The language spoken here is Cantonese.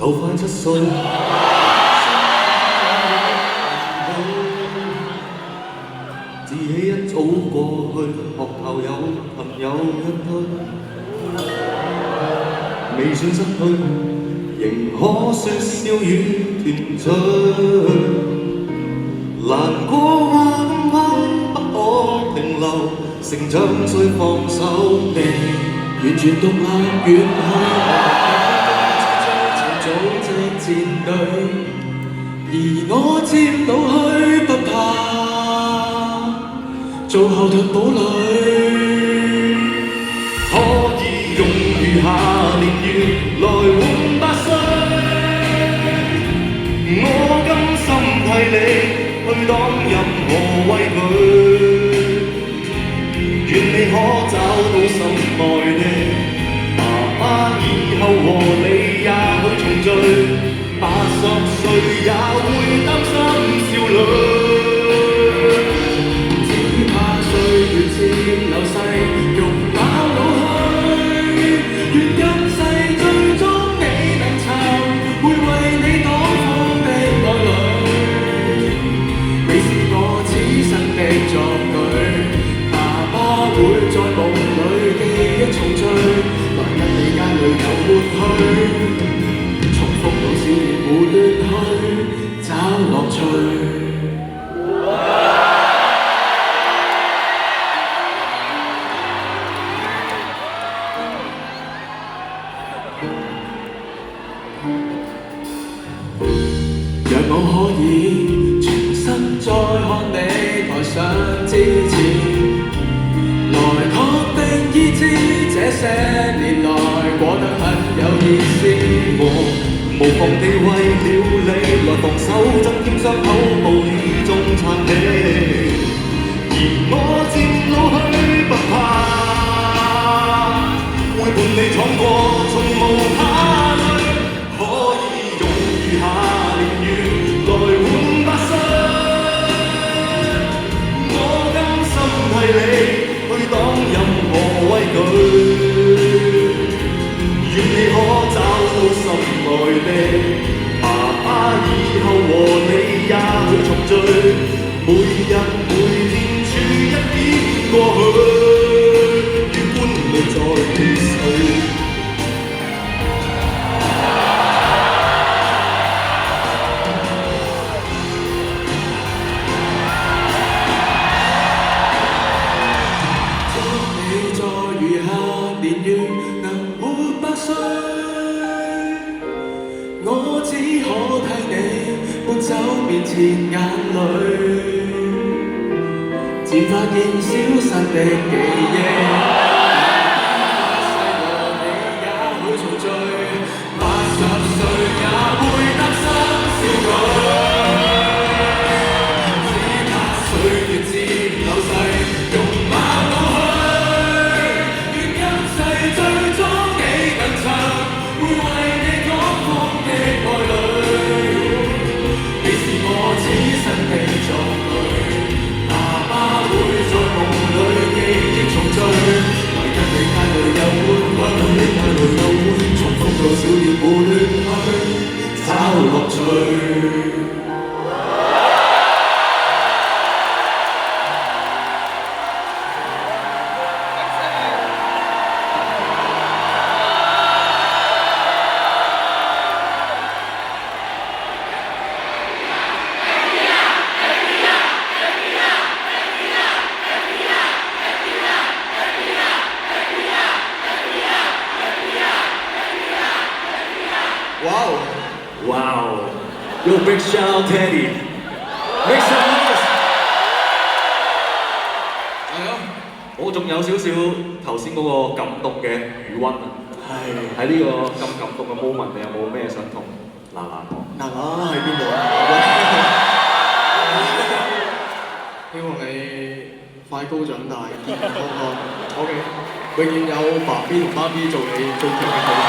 就快7歲。自己一早過去，學校有朋友約對，未算失去，仍可説笑與團聚。難過或崩潰不可停留，成長雖放手地完全獨立遠去，組織戰隊，而我漸老去不怕，做後盾堡壘，可以用餘下年月來換8歲。我甘心替你去擋任何畏懼，願你可找到心愛的爸爸，以後和你也許重聚。80歲也會擔心少女，只怕歲月漸流逝，容貌老去。願今世最終你能尋回為你擋風的愛侶。你是我此生的壯舉，爸爸會在夢裏記憶重聚，來跟你眼淚又抹去。重複到小年胡亂去找樂趣。若我可以重新再看你台上之前，來確定已知這些年來過得很有意思。無妨地為了你來防守，增添傷口，暴雨中撐起。而我漸老去不怕，會伴你闖過，從無怕慮。可以用餘下年月來換8歲。我甘心替你去擋任何畏懼，願你可找到心愛的爸爸，以後和你也許重聚。每日每天處一點過去，於歡樂再遇誰？祝你在餘下年月能活8歲。我只可替你搬走面前眼淚，漸發現消失的記憶。細和你也許重聚，80歲也會擔心少女。只怕歲月漸流逝，容貌老去。願今世最終你能尋回為你擋風的愛侶。你是我此生的壯舉，爸爸會在夢裏記憶重聚，來跟你眼淚又換去，眼淚又換，重複到小鳥胡亂去找樂趣。Wow! Wow! Yo, big shout out Teddy! Make some noise! 係咯，我仲有少少頭先嗰個感動嘅餘溫啊！係喺呢個咁感動嘅 moment，你有冇咩想同娜娜講？娜娜喺邊度啊？希望你快高長大，健健康康。OK，永遠有爸 B 同媽 B 做你最強嘅好友。